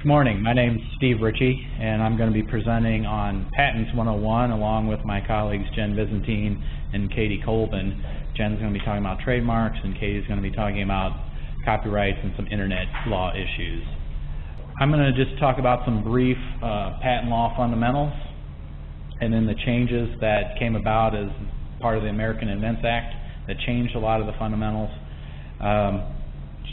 Good morning. My name is Steve Ritchey, and I'm going to be presenting on Patents 101 along with my colleagues Jen Visintine and Katie Colvin. Jen's going to be talking about trademarks, and Katie's going to be talking about copyrights and some internet law issues. I'm going to just talk about some brief patent law fundamentals, and then the changes that came about as part of the American Invents Act that changed a lot of the fundamentals.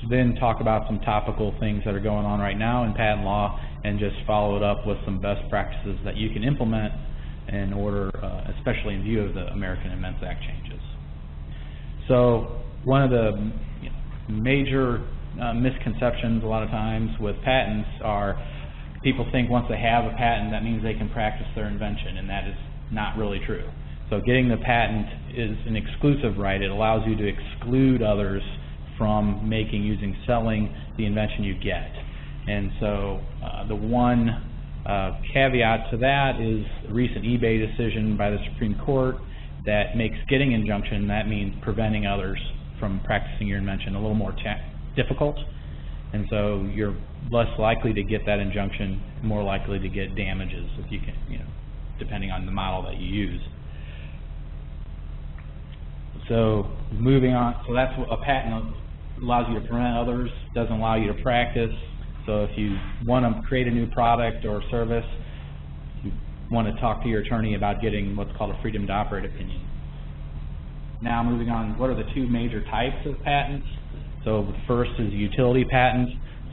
Then talk about some topical things that are going on right now in patent law, and just follow it up with some best practices that you can implement in order, especially in view of the American Invents Act changes. So one of the major misconceptions a lot of times with patents are people think once they have a patent that means they can practice their invention, and that is not really true. So getting the patent is an exclusive right. It allows you to exclude others from making, using, selling the invention you get. And so the one caveat to that is a recent eBay decision by the Supreme Court that makes getting injunction, that means preventing others from practicing your invention, a little more difficult. And so you're less likely to get that injunction, more likely to get damages if you can, depending on the model that you use. So moving on, so that's what a patent allows you to prevent others, doesn't allow you to practice. So if you want to create a new product or service, you want to talk to your attorney about getting what's called a freedom to operate opinion. Now moving on, what are the two major types of patents? So the first is utility patent.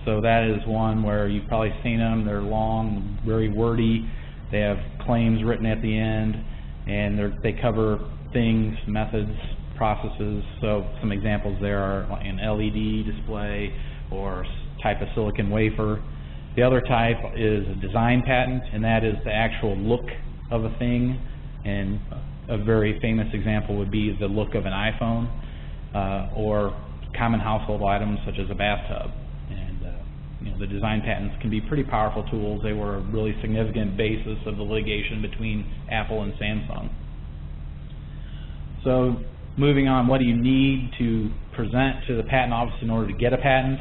So that is one where you've probably seen them. They're long, very wordy. They have claims written at the end, and they cover things, methods, processes. So some examples there are an LED display or type of silicon wafer. The other type is a design patent, and that is the actual look of a thing. And a very famous example would be the look of an iPhone or common household items such as a bathtub. And the design patents can be pretty powerful tools. They were a really significant basis of the litigation between Apple and Samsung. So moving on, what do you need to present to the patent office in order to get a patent?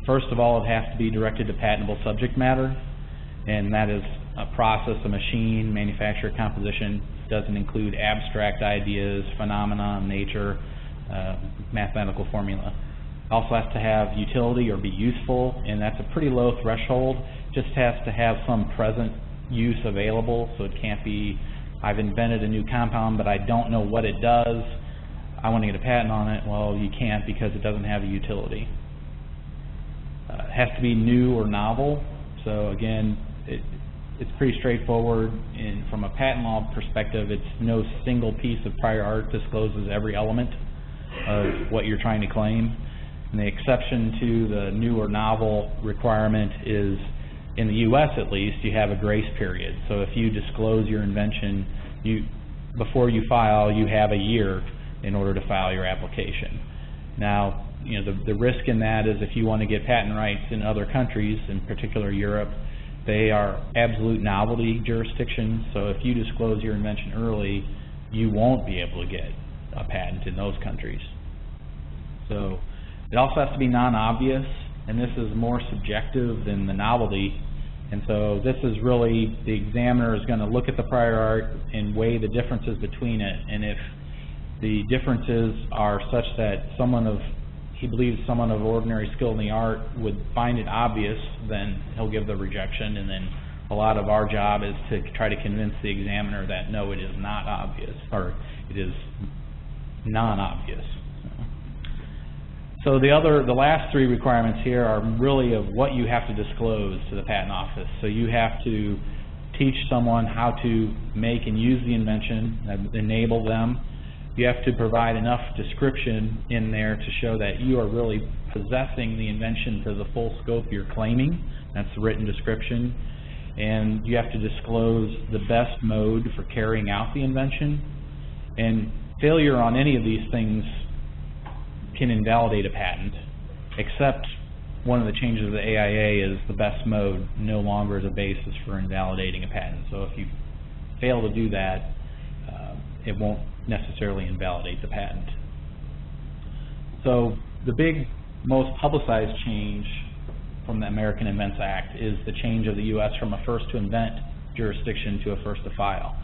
First of all, it has to be directed to patentable subject matter, and that is a process, a machine, manufacture, composition. It doesn't include abstract ideas, phenomena, nature, mathematical formula. It also has to have utility or be useful, and that's a pretty low threshold. It just has to have some present use available, so it can't be, I've invented a new compound, but I don't know what it does. I want to get a patent on it. Well, you can't because it doesn't have a utility. It has to be new or novel. So again, it's pretty straightforward. And from a patent law perspective, it's no single piece of prior art discloses every element of what you're trying to claim. And the exception to the new or novel requirement is, in the U.S. at least, you have a grace period. So if you disclose your invention, before you file, you have a year in order to file your application. Now, the risk in that is if you want to get patent rights in other countries, in particular Europe, they are absolute novelty jurisdictions. So if you disclose your invention early, you won't be able to get a patent in those countries. So it also has to be non-obvious, and this is more subjective than the novelty. And so this is really, the examiner is going to look at the prior art and weigh the differences between it. And if the differences are such that he believes someone of ordinary skill in the art would find it obvious, then he'll give the rejection. And then a lot of our job is to try to convince the examiner that no, it is not obvious, or it is non-obvious. So the last three requirements here are really of what you have to disclose to the patent office. So you have to teach someone how to make and use the invention, enable them. You have to provide enough description in there to show that you are really possessing the invention to the full scope you're claiming. That's the written description. And you have to disclose the best mode for carrying out the invention. And failure on any of these things can invalidate a patent, except one of the changes of the AIA is the best mode no longer is a basis for invalidating a patent. So if you fail to do that, it won't necessarily invalidate the patent. So the big, most publicized change from the American Invents Act is the change of the U.S. from a first to invent jurisdiction to a first to file.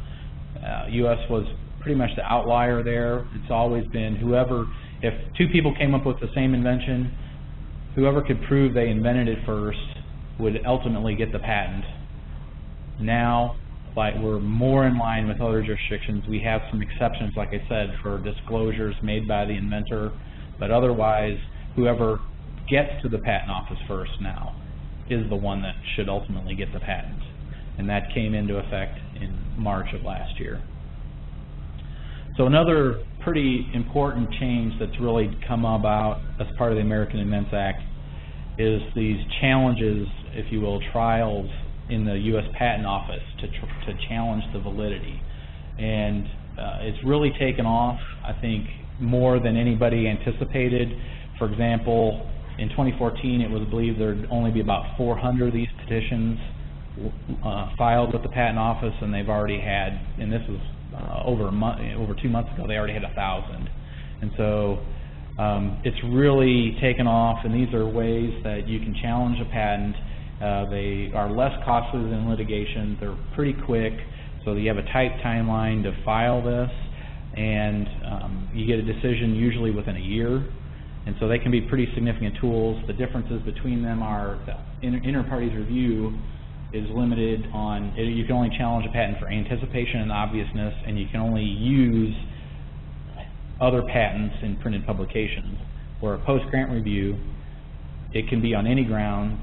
U.S. was pretty much the outlier there. It's always been whoever, if two people came up with the same invention, whoever could prove they invented it first would ultimately get the patent. Now, like, we're more in line with other jurisdictions. We have some exceptions, like I said, for disclosures made by the inventor, but otherwise, whoever gets to the patent office first now is the one that should ultimately get the patent. And that came into effect in March of last year. So another pretty important change that's really come about as part of the American Invents Act is these challenges, if you will, trials in the U.S. Patent Office to challenge the validity. And it's really taken off, I think, more than anybody anticipated. For example, in 2014, it was believed there would only be about 400 of these petitions filed with the Patent Office, and they've already had, and this was over 2 months ago, they already had 1,000. And so it's really taken off, and these are ways that you can challenge a patent. They are less costly than litigation. They're pretty quick, so you have a tight timeline to file this, and you get a decision usually within a year. And so they can be pretty significant tools. The differences between them are the inter partes review is limited on, you can only challenge a patent for anticipation and obviousness, and you can only use other patents in printed publications. Where a post-grant review, it can be on any ground,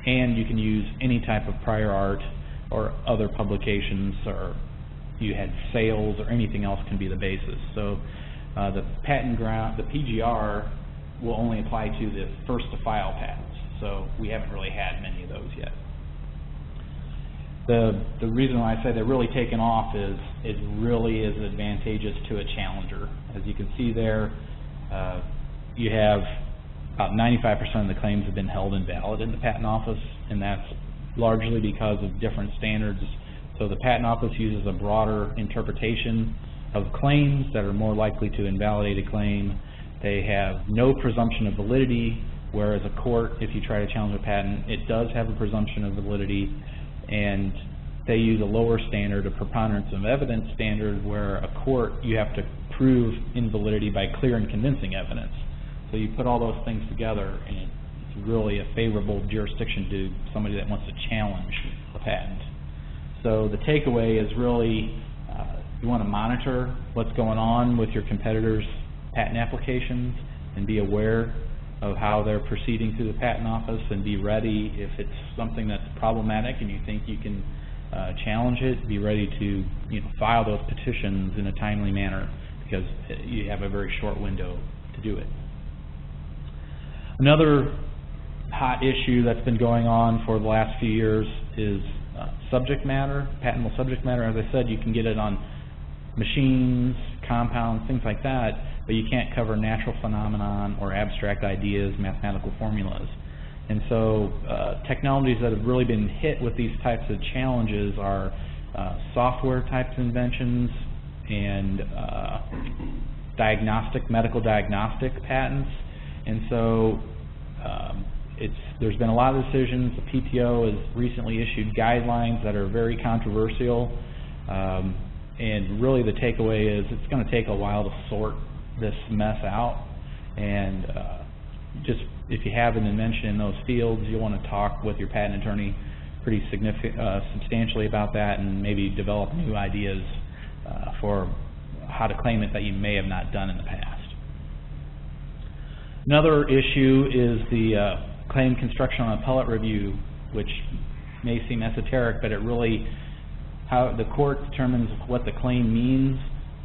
and you can use any type of prior art or other publications, or you had sales or anything else can be the basis. So the patent ground, the PGR, will only apply to the first to file patents. So we haven't really had many of those yet. The reason why I say they're really taken off is it really is advantageous to a challenger. As you can see there, you have about 95% of the claims have been held invalid in the Patent Office, and that's largely because of different standards. So the Patent Office uses a broader interpretation of claims that are more likely to invalidate a claim. They have no presumption of validity, whereas a court, if you try to challenge a patent, it does have a presumption of validity, and they use a lower standard, a preponderance of evidence standard, where a court, you have to prove invalidity by clear and convincing evidence. So you put all those things together, and it's really a favorable jurisdiction to somebody that wants to challenge a patent. So the takeaway is really, you want to monitor what's going on with your competitors' patent applications and be aware of how they're proceeding through the Patent Office, and be ready if it's something that's problematic and you think you can challenge it, be ready to file those petitions in a timely manner, because you have a very short window to do it. Another hot issue that's been going on for the last few years is subject matter, patentable subject matter. As I said, you can get it on machines, compounds, things like that, but you can't cover natural phenomenon or abstract ideas, mathematical formulas. And so technologies that have really been hit with these types of challenges are software types of inventions and medical diagnostic patents. And so there's been a lot of decisions. The PTO has recently issued guidelines that are very controversial. And really the takeaway is it's going to take a while to sort this mess out. And just if you have an invention in those fields, you'll want to talk with your patent attorney pretty substantially about that, and maybe develop new ideas for how to claim it that you may have not done in the past. Another issue is the claim construction appellate review, which may seem esoteric, but it really, how the court determines what the claim means,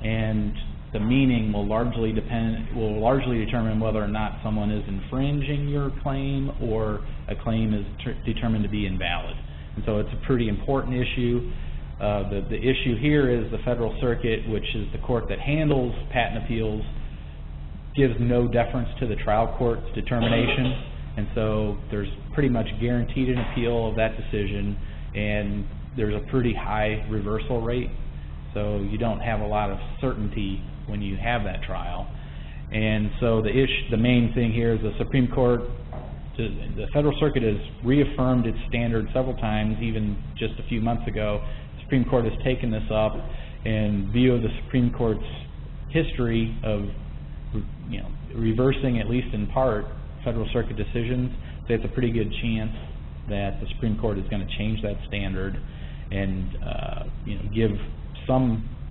and the meaning will largely determine whether or not someone is infringing your claim or a claim is determined to be invalid. And so it's a pretty important issue. The issue here is the Federal Circuit, which is the court that handles patent appeals, gives no deference to the trial court's determination, and so there's pretty much guaranteed an appeal of that decision, and there's a pretty high reversal rate, so you don't have a lot of certainty when you have that trial. And so the main thing here is the Supreme Court the Federal Circuit has reaffirmed its standard several times, even just a few months ago. The Supreme Court has taken this up in view of the Supreme Court's history of reversing, at least in part, Federal Circuit decisions. So it's a pretty good chance that the Supreme Court is going to change that standard and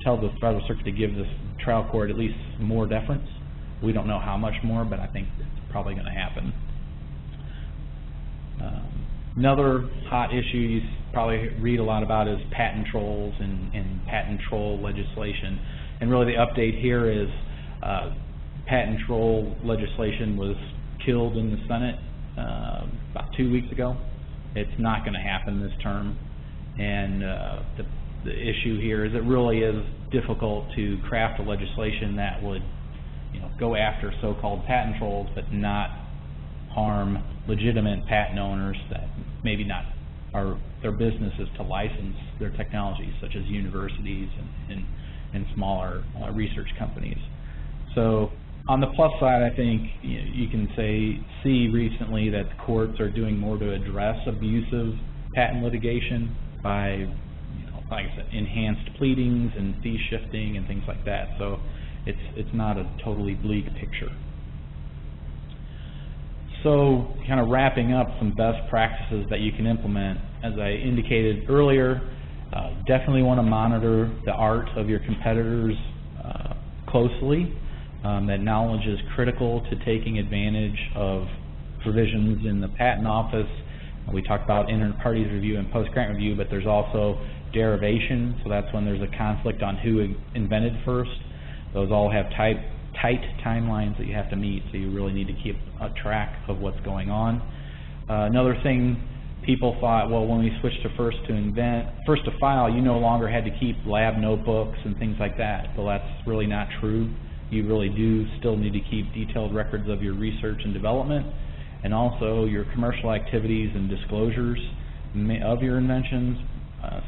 tell the Federal Circuit to give this trial court at least more deference. We don't know how much more, but I think it's probably going to happen. Another hot issue you probably read a lot about is patent trolls and patent troll legislation. And really the update here is patent troll legislation was killed in the Senate about 2 weeks ago. It's not going to happen this term. And the issue here is it really is difficult to craft a legislation that would go after so-called patent trolls but not harm legitimate patent owners that maybe not are their business is to license their technologies, such as universities and smaller research companies. So on the plus side, I think you can see recently that the courts are doing more to address abusive patent litigation by, like I said, enhanced pleadings and fee shifting and things like that. So it's not a totally bleak picture. So kind of wrapping up some best practices that you can implement, as I indicated earlier, definitely want to monitor the art of your competitors closely. That knowledge is critical to taking advantage of provisions in the Patent Office. We talked about inter parties review and post-grant review, but there's also derivation, so that's when there's a conflict on who invented first. Those all have tight timelines that you have to meet, so you really need to keep a track of what's going on. Another thing, people thought, well, when we switched to first to file, you no longer had to keep lab notebooks and things like that. Well, that's really not true. You really do still need to keep detailed records of your research and development, and also your commercial activities and disclosures of your inventions,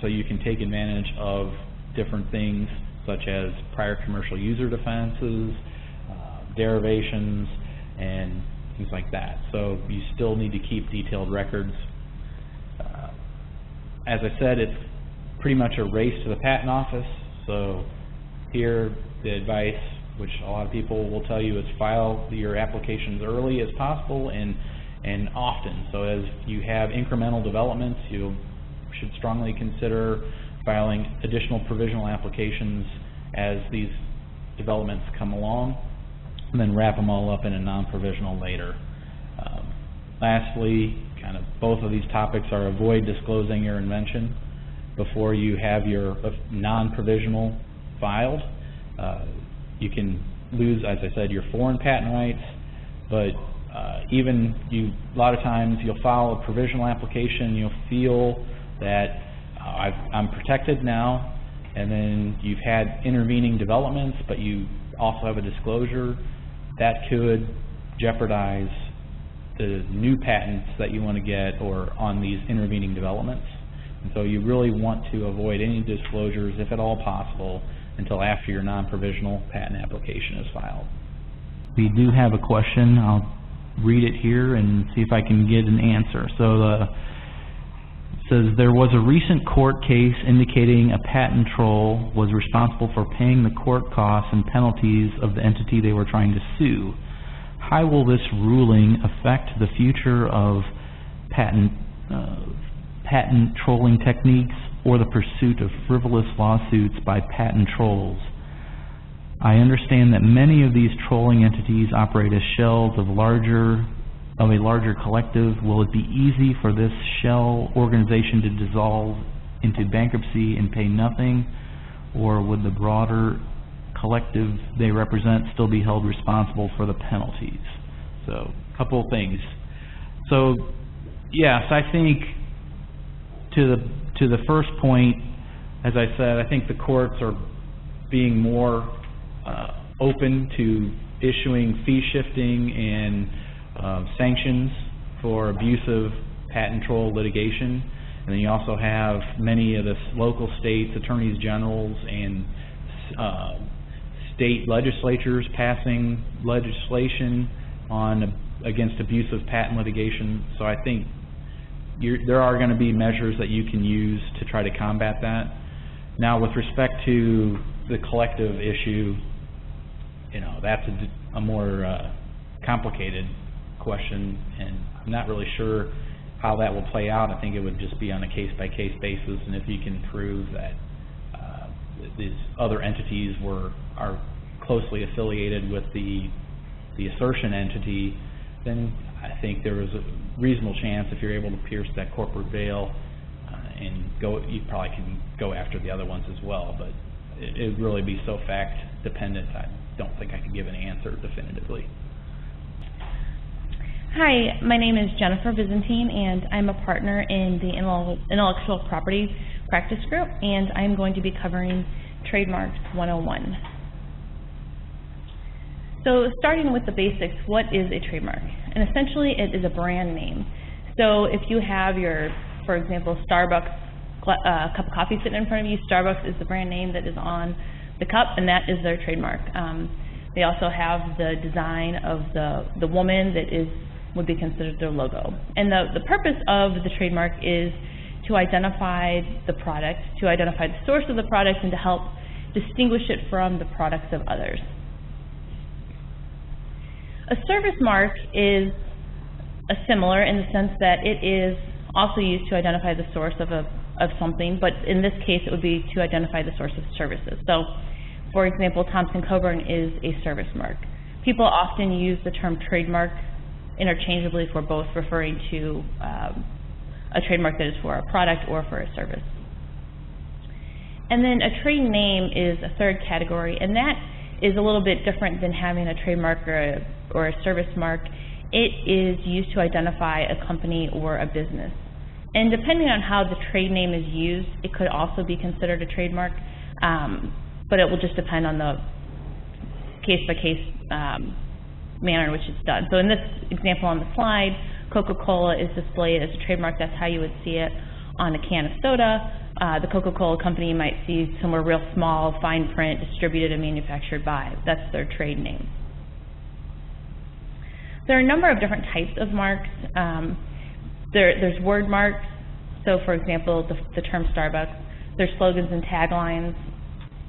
so you can take advantage of different things such as prior commercial user defenses, derivations, and things like that. So you still need to keep detailed records. As I said, it's pretty much a race to the Patent Office. So here, the advice, which a lot of people will tell you, is file your applications early as possible and often. So as you have incremental developments, you should strongly consider filing additional provisional applications as these developments come along, and then wrap them all up in a non-provisional later. Lastly, kind of both of these topics are avoid disclosing your invention before you have your non-provisional filed. You can lose, as I said, your foreign patent rights, but a lot of times you'll file a provisional application, you'll feel that I'm protected now, and then you've had intervening developments, but you also have a disclosure that could jeopardize the new patents that you want to get or on these intervening developments. And so you really want to avoid any disclosures, if at all possible, until after your non-provisional patent application is filed. We do have a question. I'll read it here and see if I can get an answer. So it says, there was a recent court case indicating a patent troll was responsible for paying the court costs and penalties of the entity they were trying to sue. How will this ruling affect the future of patent trolling techniques or the pursuit of frivolous lawsuits by patent trolls? I understand that many of these trolling entities operate as shells of a larger collective. Will it be easy for this shell organization to dissolve into bankruptcy and pay nothing, or would the broader collective they represent still be held responsible for the penalties? So, a couple of things. So, yes, I think to the first point, as I said, I think the courts are being more open to issuing fee shifting and sanctions for abusive patent troll litigation. And then you also have many of the local states, attorneys generals, and state legislatures passing legislation on against abusive patent litigation. So I think there are going to be measures that you can use to try to combat that. Now, with respect to the collective issue, that's a more complicated question, and I'm not really sure how that will play out. I think it would just be on a case-by-case basis, and if you can prove that these other entities are closely affiliated with the assertion entity, then I think there is a reasonable chance, if you're able to pierce that corporate veil and you probably can go after the other ones as well, but it would really be so fact dependent. I don't think I could give an answer definitively. Hi, my name is Jennifer Visintine, and I'm a partner in the Intellectual Property Practice Group, and I'm going to be covering Trademarks 101. So starting with the basics, what is a trademark? And essentially it is a brand name. So if you have your, for example, Starbucks cup of coffee sitting in front of you, Starbucks is the brand name that is on the cup, and that is their trademark. They also have the design of the woman that would be considered their logo. And the purpose of the trademark is to identify the product, to identify the source of the product, and to help distinguish it from the products of others. A service mark is similar in the sense that it is also used to identify the source of something, but in this case it would be to identify the source of services. So, for example, Thomson Coburn is a service mark. People often use the term trademark interchangeably for both, referring to a trademark that is for a product or for a service. And then a trade name is a third category, and that is a little bit different than having a trademark or a service mark. It is used to identify a company or a business. And depending on how the trade name is used, it could also be considered a trademark, but it will just depend on the case-by-case manner in which it's done. So in this example on the slide, Coca-Cola is displayed as a trademark. That's how you would see it on a can of soda. The Coca-Cola Company, you might see somewhere real small, fine print, distributed and manufactured by. That's their trade name. There are a number of different types of marks. There's word marks. So for example, the term Starbucks. There's slogans and taglines,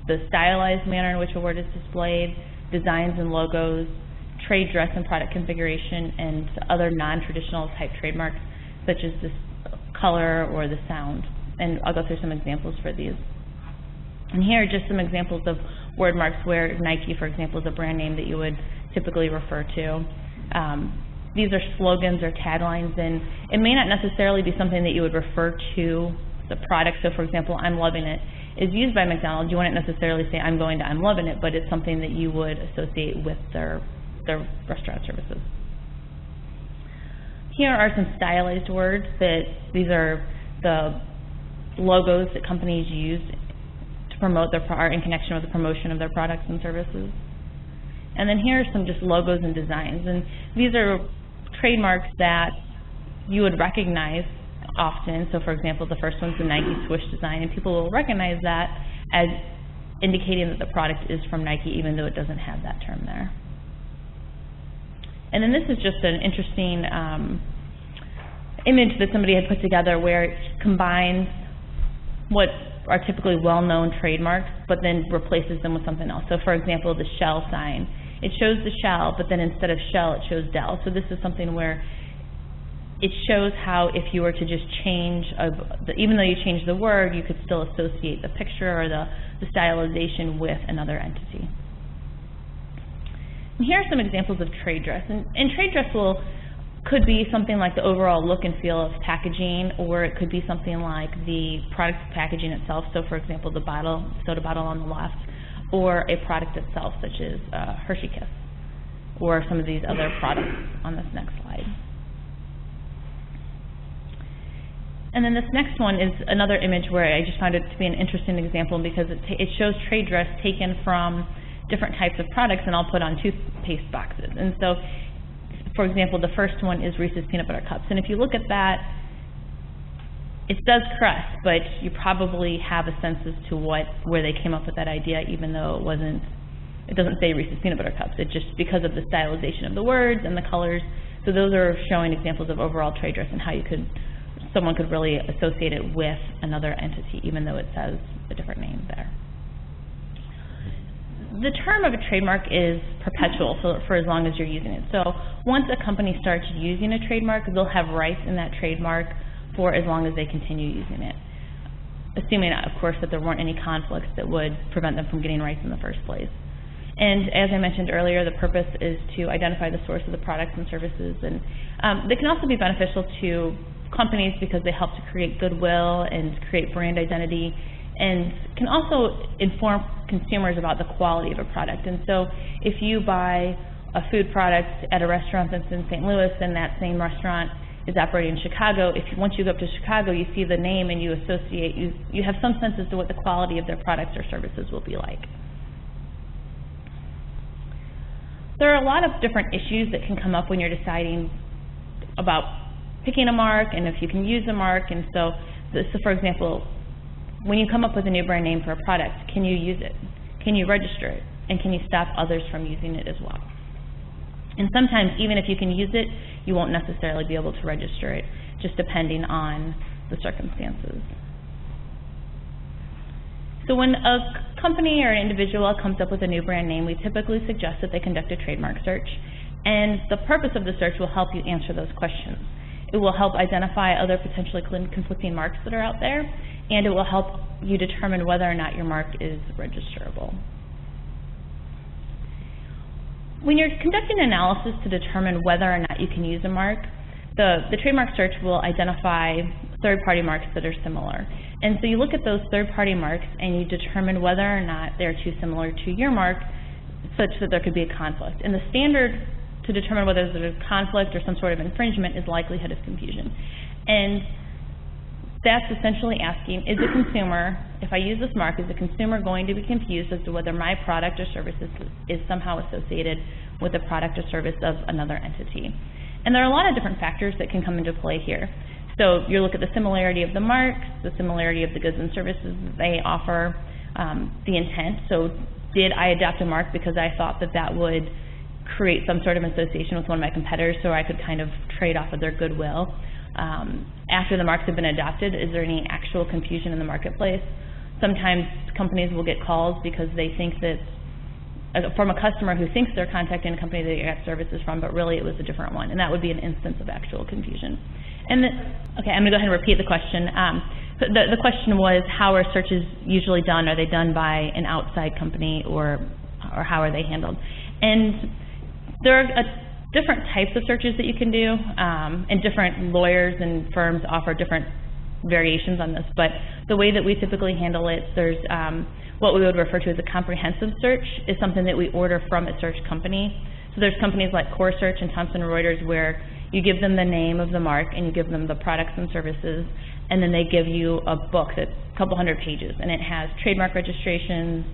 the stylized manner in which a word is displayed, designs and logos, trade dress and product configuration, and other non-traditional type trademarks such as this color or the sound. And I'll go through some examples for these. And here are just some examples of word marks where Nike, for example, is a brand name that you would typically refer to. These are slogans or taglines, and it may not necessarily be something that you would refer to the product. So for example, I'm loving it is used by McDonald's. You wouldn't necessarily say I'm going to I'm loving it, but it's something that you would associate with their restaurant services. Here are some stylized words these are the logos that companies use to promote in connection with the promotion of their products and services. And then here are some just logos and designs. And these are trademarks that you would recognize often. So for example, the first one's the Nike swoosh design, and people will recognize that as indicating that the product is from Nike, even though it doesn't have that term there. And then this is just an interesting image that somebody had put together where it combines what are typically well-known trademarks, but then replaces them with something else. So for example, the Shell sign. It shows the Shell, but then instead of Shell, it shows Dell. So this is something where it shows how if you were to just change, even though you change the word, you could still associate the picture or the stylization with another entity. And here are some examples of trade dress. And trade dress could be something like the overall look and feel of packaging, or it could be something like the product packaging itself. So for example, the soda bottle on the left, or a product itself, such as Hershey Kiss, or some of these other products on this next slide. And then this next one is another image where I just found it to be an interesting example because it shows trade dress taken from different types of products, and I'll put on toothpaste boxes. And so, for example, the first one is Reese's Peanut Butter Cups. And if you look at that, it does crest, but you probably have a sense as to where they came up with that idea, even though it doesn't say Reese's Peanut Butter Cups. It just, because of the stylization of the words and the colors, So those are showing examples of overall trade dress and how someone could really associate it with another entity, even though it says a different name there. The term of a trademark is perpetual for as long as you're using it. So once a company starts using a trademark, they'll have rights in that trademark for as long as they continue using it, assuming, of course, that there weren't any conflicts that would prevent them from getting rights in the first place. And as I mentioned earlier, the purpose is to identify the source of the products and services, and they can also be beneficial to companies because they help to create goodwill and create brand identity, and can also inform consumers about the quality of a product. And so if you buy a food product at a restaurant that's in St. Louis and that same restaurant is operating in Chicago, once you go up to Chicago, you see the name and you associate, you have some sense as to what the quality of their products or services will be like. There are a lot of different issues that can come up when you're deciding about picking a mark and if you can use a mark. And so for example, when you come up with a new brand name for a product, can you use it? Can you register it? And can you stop others from using it as well? And sometimes, even if you can use it, you won't necessarily be able to register it, just depending on the circumstances. So when a company or an individual comes up with a new brand name, we typically suggest that they conduct a trademark search. And the purpose of the search will help you answer those questions. It will help identify other potentially conflicting marks that are out there, and it will help you determine whether or not your mark is registerable. When you're conducting analysis to determine whether or not you can use a mark, the trademark search will identify third-party marks that are similar. And so you look at those third-party marks and you determine whether or not they're too similar to your mark such that there could be a conflict. And the standard to determine whether there's a conflict or some sort of infringement is likelihood of confusion. And that's essentially asking, is a consumer, if I use this mark, is the consumer going to be confused as to whether my product or service is somehow associated with the product or service of another entity? And there are a lot of different factors that can come into play here. So you look at the similarity of the marks, the similarity of the goods and services that they offer, the intent. So did I adopt a mark because I thought that that would create some sort of association with one of my competitors so I could kind of trade off of their goodwill? After the marks have been adopted, is there any actual confusion in the marketplace? Sometimes companies will get calls because they think that, from a customer who thinks they're contacting a company that they got services from, but really it was a different one, and that would be an instance of actual confusion. And okay, I'm going to go ahead and repeat the question. The question was, how are searches usually done? Are they done by an outside company, or how are they handled? And there are different types of searches that you can do, and different lawyers and firms offer different variations on this. But the way that we typically handle it, there's what we would refer to as a comprehensive search is something that we order from a search company. So there's companies like Core Search and Thomson Reuters where you give them the name of the mark and you give them the products and services, and then they give you a book that's a couple hundred pages, and it has trademark registrations,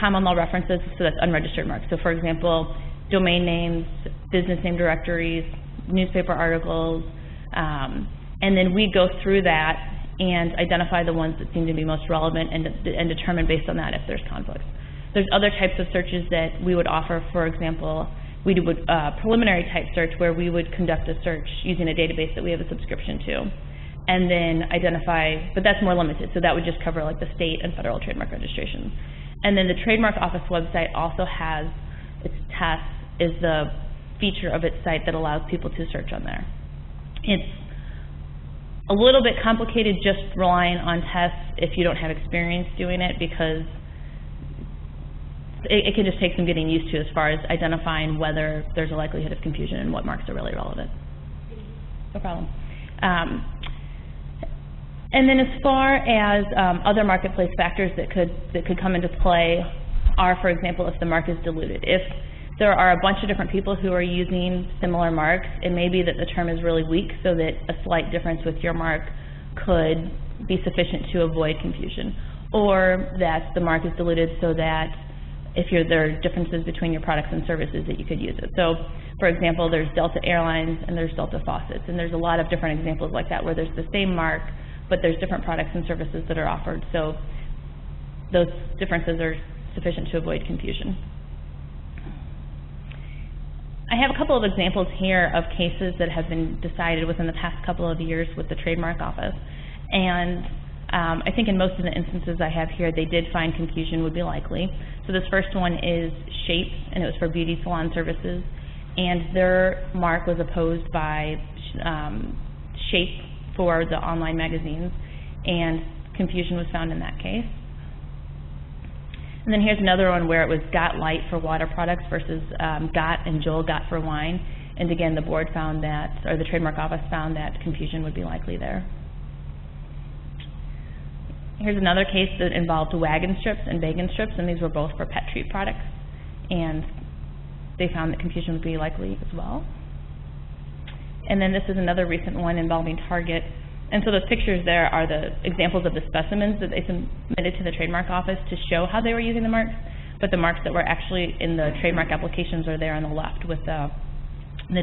common law references, so that's unregistered marks. So for example, domain names, business name directories, newspaper articles, and then we go through that and identify the ones that seem to be most relevant and determine based on that if there's conflicts. There's other types of searches that we would offer. For example, we do a preliminary type search where we would conduct a search using a database that we have a subscription to, and then identify, but that's more limited, so that would just cover like the state and federal trademark registrations. And then the Trademark Office website also has its tests, is the feature of its site that allows people to search on there. It's a little bit complicated just relying on tests if you don't have experience doing it, because it can just take some getting used to as far as identifying whether there's a likelihood of confusion and what marks are really relevant. No problem. And then as far as other marketplace factors that could come into play are, for example, if the mark is diluted. If there are a bunch of different people who are using similar marks, it may be that the term is really weak so that a slight difference with your mark could be sufficient to avoid confusion, or that the mark is diluted so that if there are differences between your products and services that you could use it. So, for example, there's Delta Airlines and there's Delta Faucets, and there's a lot of different examples like that where there's the same mark, but there's different products and services that are offered. So those differences are sufficient to avoid confusion. I have a couple of examples here of cases that have been decided within the past couple of years with the Trademark Office. And I think in most of the instances I have here, they did find confusion would be likely. So this first one is Shape, and it was for beauty salon services. And their mark was opposed by Shape for the online magazines, and confusion was found in that case. And then here's another one where it was Got Light for water products versus Got and Joel Got for wine. And again, the board found that, or the Trademark Office found that confusion would be likely there. Here's another case that involved wagon strips and bacon strips, and these were both for pet treat products. And they found that confusion would be likely as well. And then this is another recent one involving Target. And so the pictures there are the examples of the specimens that they submitted to the Trademark Office to show how they were using the marks, but the marks that were actually in the trademark applications are there on the left with the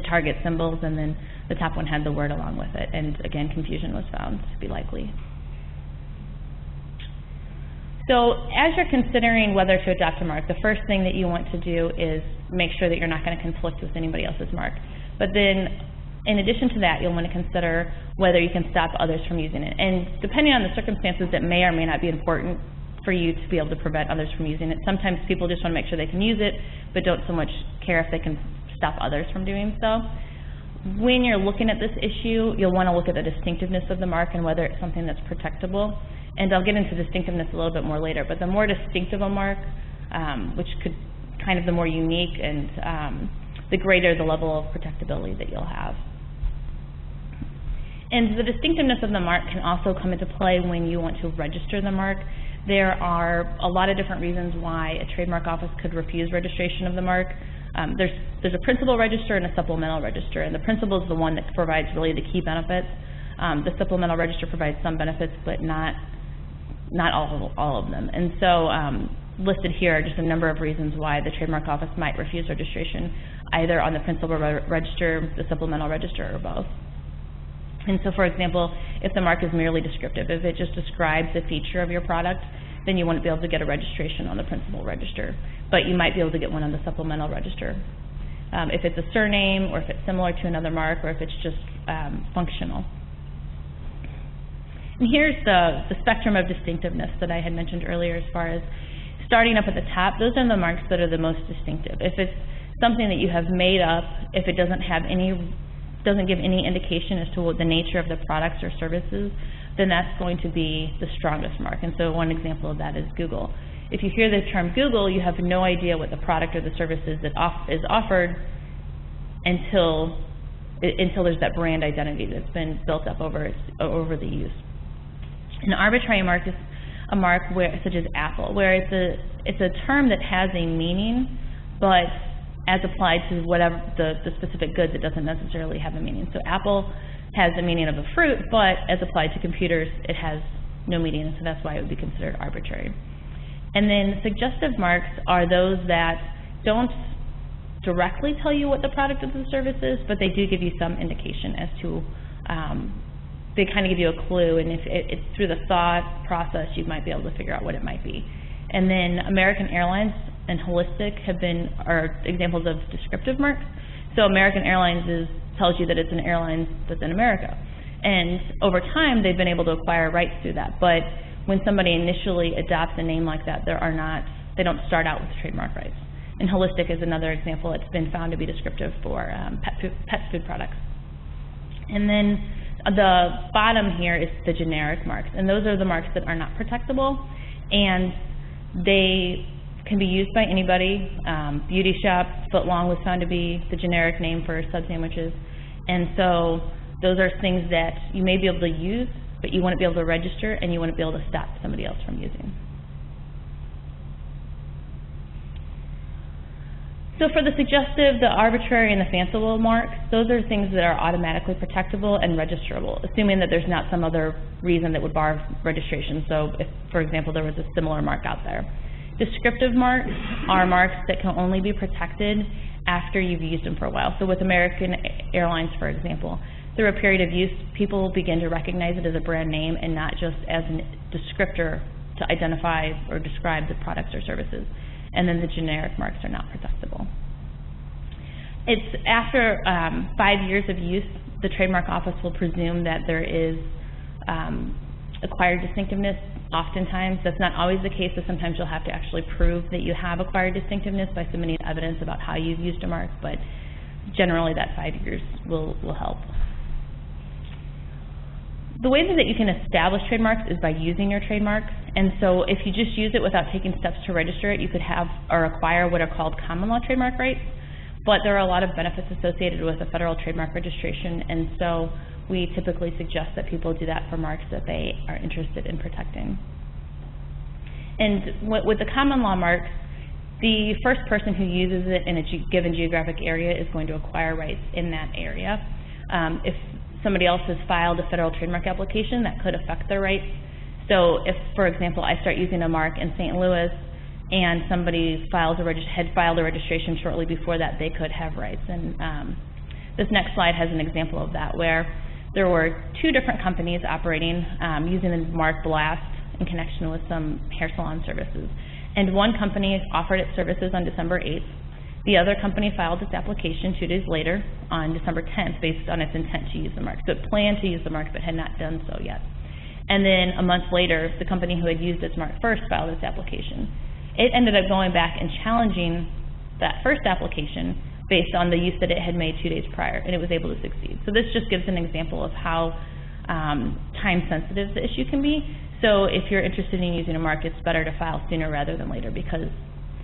Target symbols, and then the top one had the word along with it. And again, confusion was found to be likely. So as you're considering whether to adopt a mark, the first thing that you want to do is make sure that you're not going to conflict with anybody else's mark. But then, in addition to that, you'll want to consider whether you can stop others from using it. And depending on the circumstances, it may or may not be important for you to be able to prevent others from using it. Sometimes people just want to make sure they can use it, but don't so much care if they can stop others from doing so. When you're looking at this issue, you'll want to look at the distinctiveness of the mark and whether it's something that's protectable. And I'll get into distinctiveness a little bit more later, but the more distinctive a mark, which could kind of the more unique, and the greater the level of protectability that you'll have. And the distinctiveness of the mark can also come into play when you want to register the mark. There are a lot of different reasons why a trademark office could refuse registration of the mark. There's a principal register and a supplemental register, and the principal is the one that provides really the key benefits. The supplemental register provides some benefits, but not all of them. And so listed here are just a number of reasons why the Trademark Office might refuse registration, either on the principal register, the supplemental register, or both. And so, for example, if the mark is merely descriptive, if it just describes a feature of your product, then you wouldn't be able to get a registration on the principal register, but you might be able to get one on the supplemental register. If it's a surname, or if it's similar to another mark, or if it's just functional. And here's the spectrum of distinctiveness that I had mentioned earlier, as far as starting up at the top. Those are the marks that are the most distinctive. If it's something that you have made up, if it doesn't give any indication as to what the nature of the products or services, then that's going to be the strongest mark. And so one example of that is Google. If you hear the term Google, you have no idea what the product or the services that is offered until there's that brand identity that's been built up over the use. An arbitrary mark is a mark such as Apple, where it's a term that has a meaning, but as applied to whatever the specific goods, it doesn't necessarily have a meaning. So Apple has the meaning of a fruit, but as applied to computers, it has no meaning, and so that's why it would be considered arbitrary. And then suggestive marks are those that don't directly tell you what the product or the service is, but they do give you some indication as to, they kind of give you a clue, and if it's through the thought process, you might be able to figure out what it might be. And then American Airlines and Holistic are examples of descriptive marks. So American Airlines tells you that it's an airline that's in America. And over time, they've been able to acquire rights through that. But when somebody initially adopts a name like that, they don't start out with trademark rights. And Holistic is another example that's been found to be descriptive for pet food products. And then the bottom here is the generic marks. And those are the marks that are not protectable. And they can be used by anybody. Beauty Shop, Footlong was found to be the generic name for sub sandwiches. And so those are things that you may be able to use, but you wouldn't be able to register, and you wouldn't be able to stop somebody else from using. So for the suggestive, the arbitrary, and the fanciful marks, those are things that are automatically protectable and registerable, assuming that there's not some other reason that would bar registration. So if, for example, there was a similar mark out there. Descriptive marks are marks that can only be protected after you've used them for a while. So with American Airlines, for example, through a period of use, people begin to recognize it as a brand name and not just as a descriptor to identify or describe the products or services. And then the generic marks are not protectable. It's after 5 years of use, the Trademark Office will presume that there is acquired distinctiveness. Oftentimes, that's not always the case, so sometimes you'll have to actually prove that you have acquired distinctiveness by submitting evidence about how you've used a mark, but generally that 5 years will help. The way that you can establish trademarks is by using your trademark, and so if you just use it without taking steps to register it, you could have or acquire what are called common law trademark rights, but there are a lot of benefits associated with a Federal Trademark Registration, and so we typically suggest that people do that for marks that they are interested in protecting. And with the common law marks, the first person who uses it in a given geographic area is going to acquire rights in that area. If somebody else has filed a federal trademark application, that could affect their rights. So if, for example, I start using a mark in St. Louis and somebody had filed a registration shortly before that, they could have rights. And this next slide has an example of that, where there were 2 different companies operating using the mark Blast in connection with some hair salon services. And one company offered its services on December 8th. The other company filed its application 2 days later on December 10th based on its intent to use the mark. So it planned to use the mark but had not done so yet. And then a month later, the company who had used its mark first filed its application. It ended up going back and challenging that first application based on the use that it had made 2 days prior, and it was able to succeed. So this just gives an example of how time-sensitive the issue can be. So if you're interested in using a mark, it's better to file sooner rather than later, because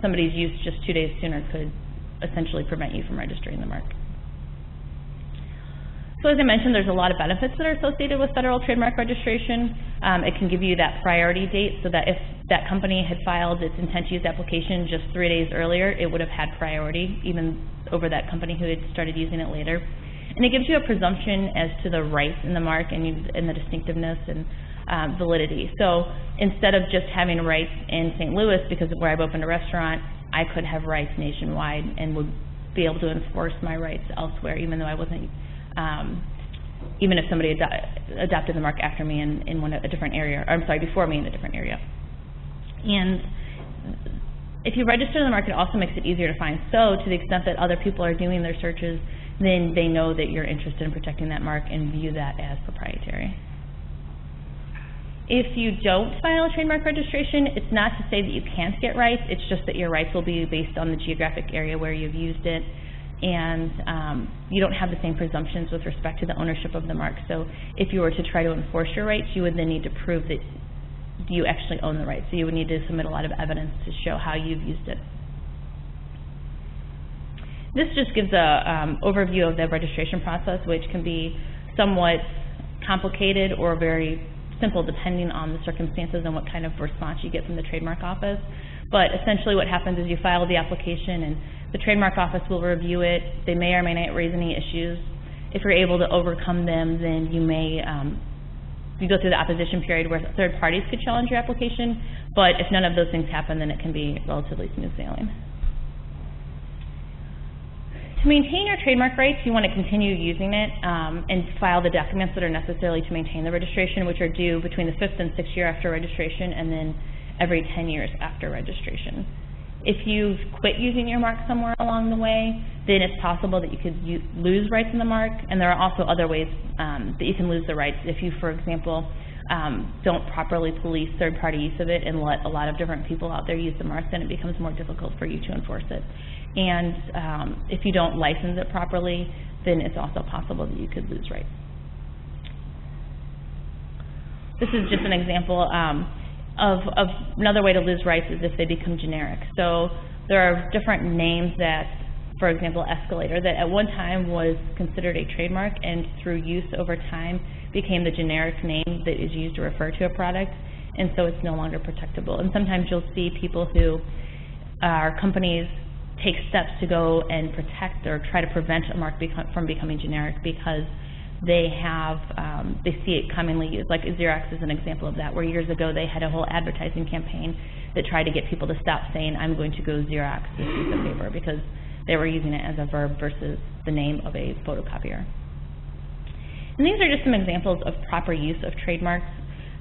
somebody's use just 2 days sooner could essentially prevent you from registering the mark. So as I mentioned, there's a lot of benefits that are associated with federal trademark registration. It can give you that priority date, so that if that company had filed its intent to use application just 3 days earlier, it would have had priority even over that company who had started using it later. And it gives you a presumption as to the rights in the mark and the distinctiveness and validity. So instead of just having rights in St. Louis because of where I've opened a restaurant, I could have rights nationwide and would be able to enforce my rights elsewhere, even though I wasn't, even if somebody adopted the mark after me in a different area, or I'm sorry, before me in a different area. And if you register the mark, it also makes it easier to find. So to the extent that other people are doing their searches, then they know that you're interested in protecting that mark and view that as proprietary. If you don't file a trademark registration, it's not to say that you can't get rights, it's just that your rights will be based on the geographic area where you've used it, and you don't have the same presumptions with respect to the ownership of the mark. So if you were to try to enforce your rights, you would then need to prove that you actually own the rights. So you would need to submit a lot of evidence to show how you've used it. This just gives an overview of the registration process, which can be somewhat complicated or very simple depending on the circumstances and what kind of response you get from the Trademark Office. But essentially what happens is you file the application and the Trademark Office will review it. They may or may not raise any issues. If you're able to overcome them, then you may you go through the opposition period where third parties could challenge your application, but if none of those things happen, then it can be relatively smooth sailing. To maintain your trademark rights, you want to continue using it and file the documents that are necessary to maintain the registration, which are due between the 5th and 6th year after registration, and then every 10 years after registration. If you've quit using your mark somewhere along the way, then it's possible that you could lose rights in the mark, and there are also other ways that you can lose the rights. If you, for example, don't properly police third-party use of it and let a lot of different people out there use the mark, then it becomes more difficult for you to enforce it. And if you don't license it properly, then it's also possible that you could lose rights. This is just an example of another way to lose rights is if they become generic. So there are different names that, for example, escalator, that at one time was considered a trademark and through use over time became the generic name that is used to refer to a product, and so it's no longer protectable. And sometimes you'll see people who are companies take steps to go and protect or try to prevent a mark from becoming generic because they have, they see it commonly used. Like Xerox is an example of that, where years ago they had a whole advertising campaign that tried to get people to stop saying, I'm going to go Xerox this piece of paper, because they were using it as a verb versus the name of a photocopier. And these are just some examples of proper use of trademarks.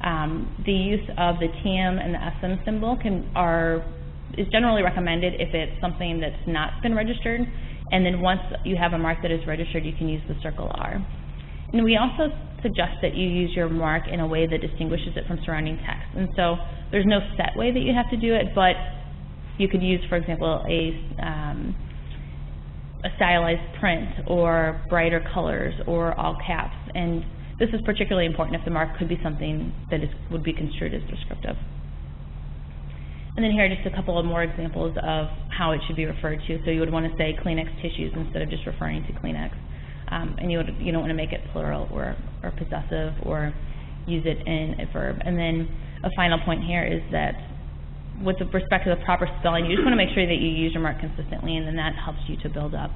The use of the TM and the SM symbol is generally recommended if it's something that's not been registered. And then once you have a mark that is registered, you can use the circle R. And we also suggest that you use your mark in a way that distinguishes it from surrounding text. And so there's no set way that you have to do it, but you could use, for example, a stylized print or brighter colors or all caps. And this is particularly important if the mark could be something that would be construed as descriptive. And then here are just a couple of more examples of how it should be referred to. So you would want to say Kleenex tissues instead of just referring to Kleenex. And you don't want to make it plural or possessive or use it in a verb. And then a final point here is that with respect to the proper spelling, you just want to make sure that you use your mark consistently, and then that helps you to build up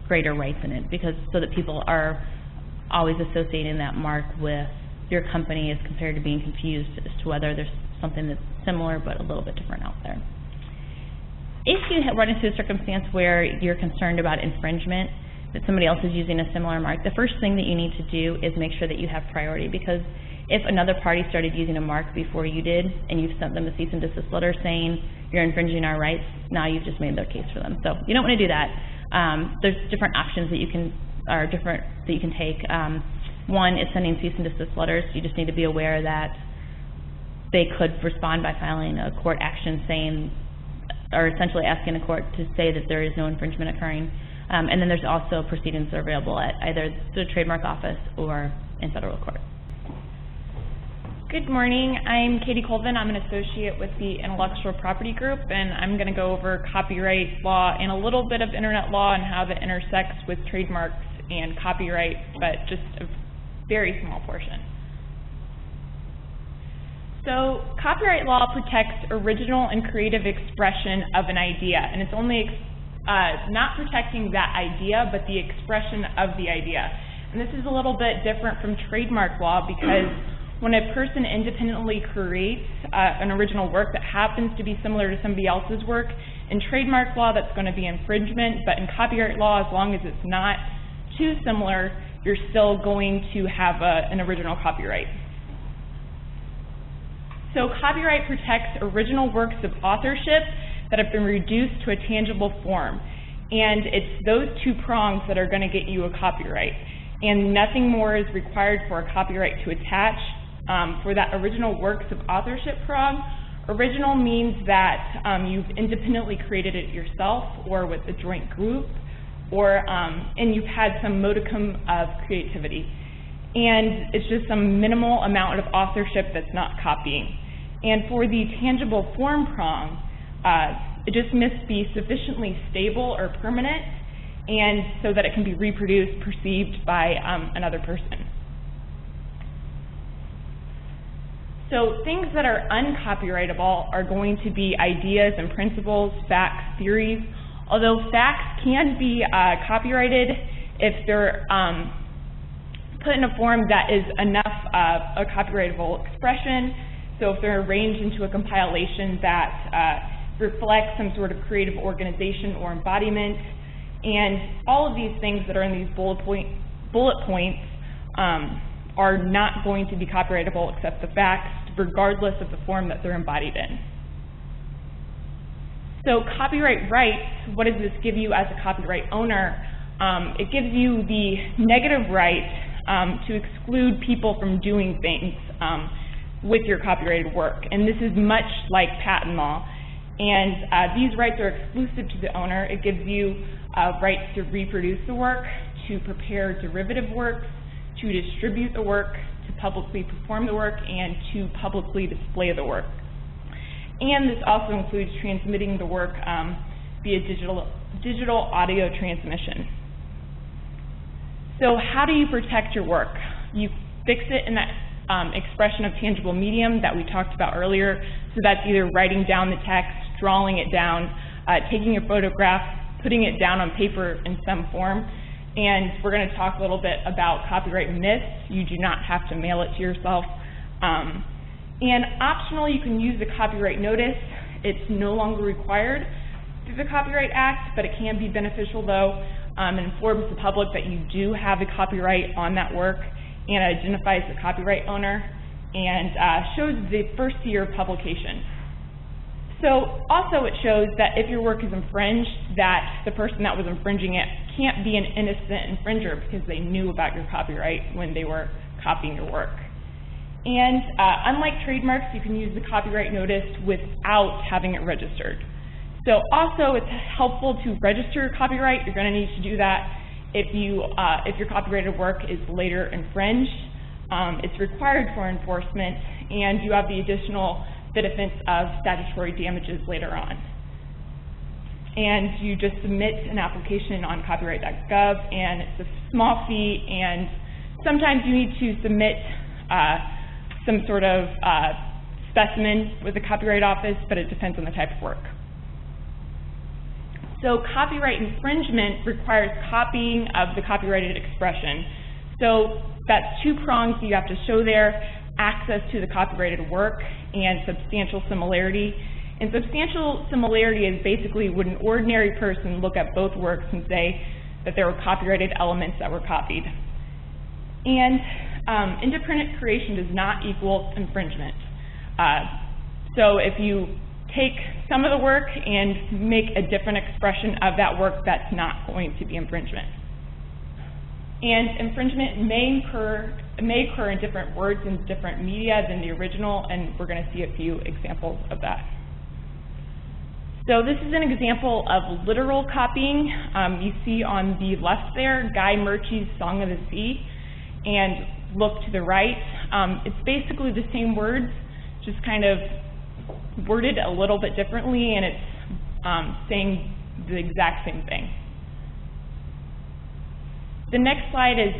greater rights in it, so that people are always associating that mark with your company as compared to being confused as to whether there's something that's similar but a little bit different out there. If you run into a circumstance where you're concerned about infringement, that somebody else is using a similar mark, the first thing that you need to do is make sure that you have priority, because if another party started using a mark before you did and you've sent them a cease and desist letter saying you're infringing our rights, now you've just made their case for them. So you don't want to do that. There's different options that you can take. One is sending cease and desist letters. You just need to be aware that they could respond by filing a court action saying, or essentially asking the court to say that there is no infringement occurring. And then there's also proceedings that are available at either the trademark office or in federal court. Good morning. I'm Katie Colvin. I'm an associate with the Intellectual Property Group, and I'm going to go over copyright law and a little bit of internet law and how that intersects with trademarks and copyright, but just a very small portion. So copyright law protects original and creative expression of an idea, and it's only not protecting that idea, but the expression of the idea. And this is a little bit different from trademark law, because when a person independently creates an original work that happens to be similar to somebody else's work, in trademark law that's going to be infringement, but in copyright law, as long as it's not too similar, you're still going to have an original copyright. So copyright protects original works of authorship that have been reduced to a tangible form. And it's those two prongs that are going to get you a copyright. And nothing more is required for a copyright to attach. For that original works of authorship prong, original means that you've independently created it yourself or with a joint group, or and you've had some modicum of creativity. And it's just some minimal amount of authorship that's not copying. And for the tangible form prong, it just must be sufficiently stable or permanent, and so that it can be reproduced, perceived by another person. So things that are uncopyrightable are going to be ideas and principles, facts, theories, although facts can be copyrighted if they're put in a form that is enough of a copyrightable expression. So if they're arranged into a compilation that reflects some sort of creative organization or embodiment, and all of these things that are in these bullet points are not going to be copyrightable except the facts, regardless of the form that they're embodied in. So copyright rights, what does this give you as a copyright owner? It gives you the negative right to exclude people from doing things with your copyrighted work. And this is much like patent law. And these rights are exclusive to the owner. It gives you rights to reproduce the work, to prepare derivative works, to distribute the work, to publicly perform the work, and to publicly display the work. And this also includes transmitting the work via digital audio transmission. So how do you protect your work? You fix it in that expression of tangible medium that we talked about earlier. So that's either writing down the text, drawing it down, taking a photograph, putting it down on paper in some form. And we're going to talk a little bit about copyright myths. You do not have to mail it to yourself. And optionally, you can use the copyright notice. It's no longer required through the Copyright Act, but it can be beneficial, though. It informs the public that you do have a copyright on that work, and identifies the copyright owner, and shows the first year of publication. So also it shows that if your work is infringed, that the person that was infringing it can't be an innocent infringer because they knew about your copyright when they were copying your work. And unlike trademarks, you can use the copyright notice without having it registered. So also it's helpful to register your copyright. You're going to need to do that if your copyrighted work is later infringed. It's required for enforcement, and you have the additional benefits of statutory damages later on. And you just submit an application on copyright.gov, and it's a small fee, and sometimes you need to submit some sort of specimen with the Copyright Office, but it depends on the type of work. So copyright infringement requires copying of the copyrighted expression. So that's two prongs you have to show there: access to the copyrighted work and substantial similarity. And substantial similarity is basically when an ordinary person look at both works and say that there were copyrighted elements that were copied. And independent creation does not equal infringement. So if you take some of the work and make a different expression of that work, that's not going to be infringement. And infringement may occur in different words and different media than the original, and we're going to see a few examples of that. So this is an example of literal copying. You see on the left there, Guy Murchie's Song of the Sea, and look to the right. It's basically the same words, just kind of worded a little bit differently, and it's saying the exact same thing. The next slide is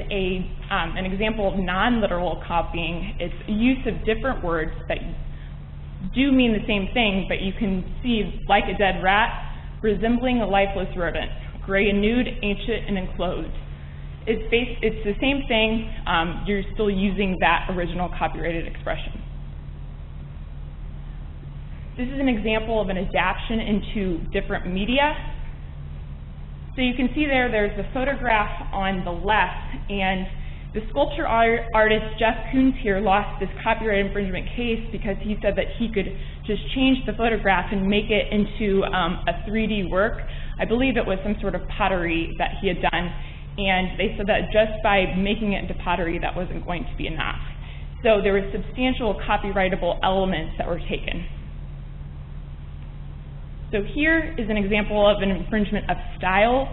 an example of non-literal copying. It's a use of different words that do mean the same thing, but you can see like a dead rat, resembling a lifeless rodent, gray and nude, ancient and enclosed. It's the same thing, you're still using that original copyrighted expression. This is an example of an adaptation into different media. So you can see there's a photograph on the left, and the sculpture artist Jeff Koons here lost this copyright infringement case because he said that he could just change the photograph and make it into a 3D work. I believe it was some sort of pottery that he had done, and they said that just by making it into pottery, that wasn't going to be enough. So there were substantial copyrightable elements that were taken. So here is an example of an infringement of style.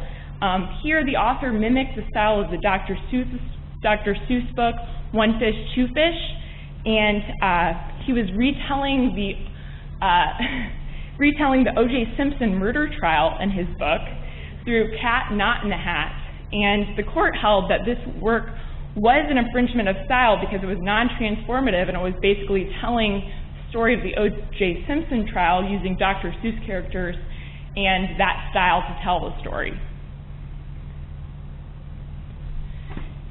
Here the author mimicked the style of the Dr. Seuss book, One Fish, Two Fish, and he was retelling the O.J. Simpson murder trial in his book through Cat Not in the Hat. And the court held that this work was an infringement of style because it was non-transformative, and it was basically telling story of the O.J. Simpson trial using Dr. Seuss characters and that style to tell the story.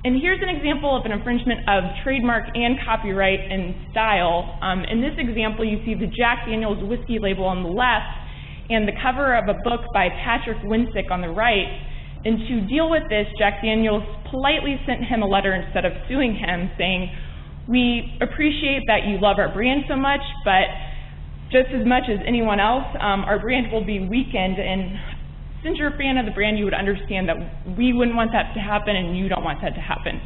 And here's an example of an infringement of trademark and copyright in style. In this example, you see the Jack Daniel's whiskey label on the left and the cover of a book by Patrick Winsick on the right. And to deal with this, Jack Daniel's politely sent him a letter instead of suing him, saying, "We appreciate that you love our brand so much, but just as much as anyone else, our brand will be weakened, and since you're a fan of the brand, you would understand that we wouldn't want that to happen and you don't want that to happen.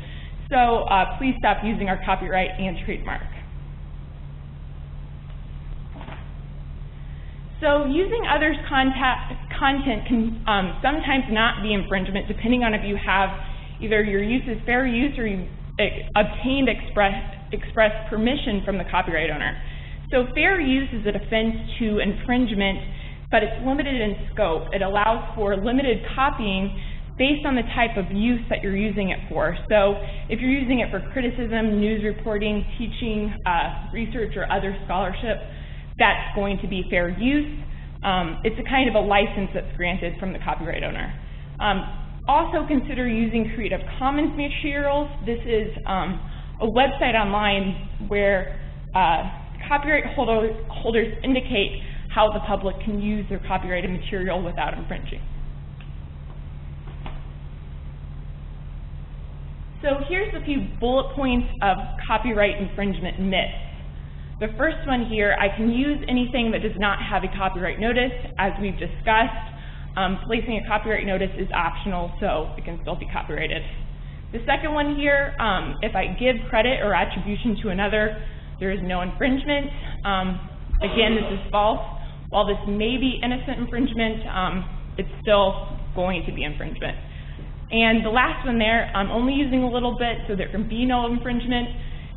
So please stop using our copyright and trademark." So using others' content can sometimes not be infringement, depending on if you have either your use is fair use or you obtained express permission from the copyright owner. So fair use is a defense to infringement, but it's limited in scope. It allows for limited copying based on the type of use that you're using it for. So if you're using it for criticism, news reporting, teaching, research, or other scholarship, that's going to be fair use. It's a kind of a license that's granted from the copyright owner. Also consider using Creative Commons materials. This is a website online where copyright holders indicate how the public can use their copyrighted material without infringing. So here's a few bullet points of copyright infringement myths. The first one here, I can use anything that does not have a copyright notice, as we've discussed. Placing a copyright notice is optional, so it can still be copyrighted. The second one here, if I give credit or attribution to another, there is no infringement. Again, this is false. While this may be innocent infringement, it's still going to be infringement. And the last one there, I'm only using a little bit, so there can be no infringement.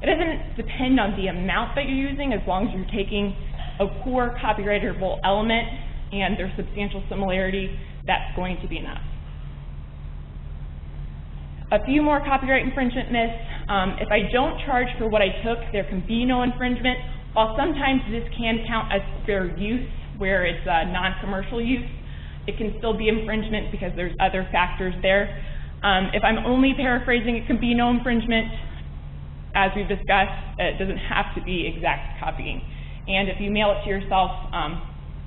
It doesn't depend on the amount that you're using, as long as you're taking a core copyrightable element and there's substantial similarity, that's going to be enough. A few more copyright infringement myths. If I don't charge for what I took, there can be no infringement. While sometimes this can count as fair use, where it's non-commercial use, it can still be infringement because there's other factors there. If I'm only paraphrasing, it can be no infringement. As we've discussed, it doesn't have to be exact copying. And if you mail it to yourself,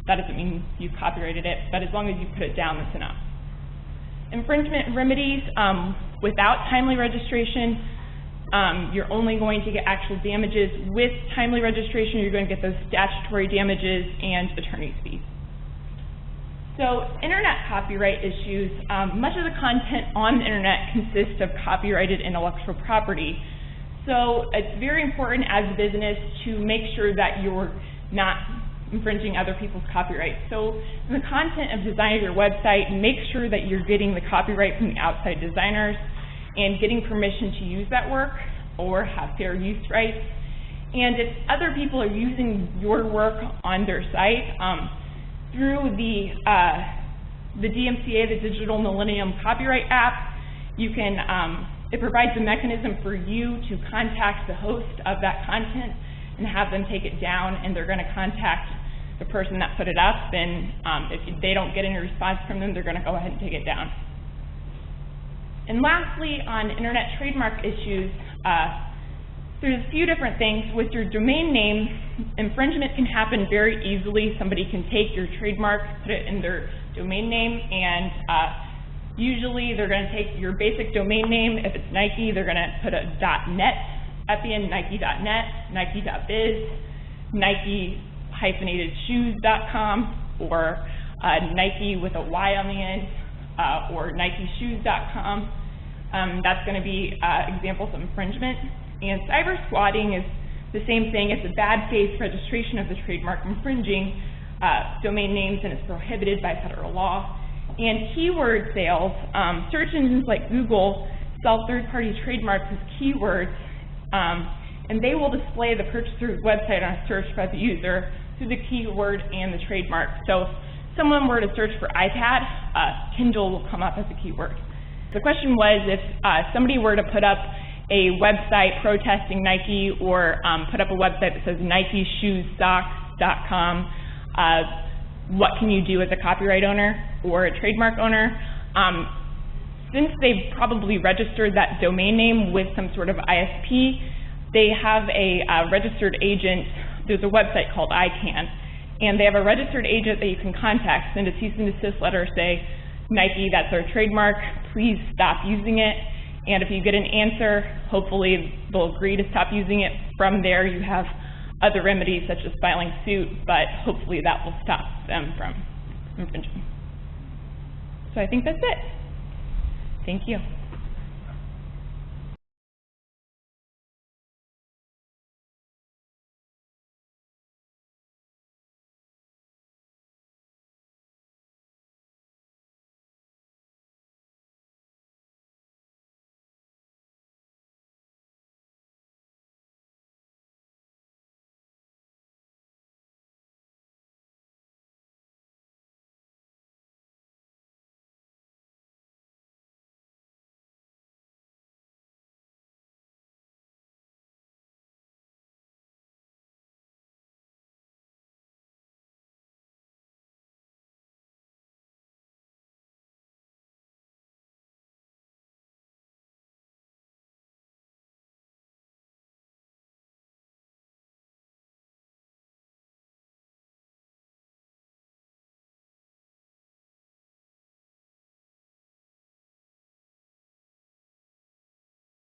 that doesn't mean you've copyrighted it, but as long as you put it down, that's enough. Infringement remedies, without timely registration, you're only going to get actual damages. With timely registration, you're going to get those statutory damages and attorney's fees. So, internet copyright issues, much of the content on the internet consists of copyrighted intellectual property. So, it's very important as a business to make sure that you're not infringing other people's copyright. So, in the content of designing your website, make sure that you're getting the copyright from the outside designers and getting permission to use that work or have fair use rights. And if other people are using your work on their site, through the DMCA, the Digital Millennium Copyright App, you can, it provides a mechanism for you to contact the host of that content and have them take it down, and they're going to contact the person that put it up, and if they don't get any response from them, they're going to go ahead and take it down. And lastly, on internet trademark issues, there's a few different things. With your domain name, infringement can happen very easily. Somebody can take your trademark, put it in their domain name, and usually they're going to take your basic domain name. If it's Nike, they're going to put a .net at the end, Nike.net, Nike.biz, Nike-shoes.com, or Nike with a Y on the end, or Nikeshoes.com. That's going to be examples of infringement. And cyber squatting is the same thing. It's a bad faith registration of the trademark infringing domain names, and it's prohibited by federal law. And keyword sales, search engines like Google sell third-party trademarks as keywords, and they will display the purchaser's website on a search by the user through the keyword and the trademark. So if someone were to search for iPad, Kindle will come up as a keyword. The question was, if somebody were to put up a website protesting Nike, or put up a website that says Nikeshoessocks.com, what can you do as a copyright owner or a trademark owner? Since they've probably registered that domain name with some sort of ISP, they have a registered agent. There's a website called ICANN, and they have a registered agent that you can contact, send a cease and desist letter, say, Nike, that's our trademark, please stop using it. And if you get an answer, hopefully they'll agree to stop using it. From there, you have other remedies such as filing suit, but hopefully that will stop them from infringing. So I think that's it. Thank you.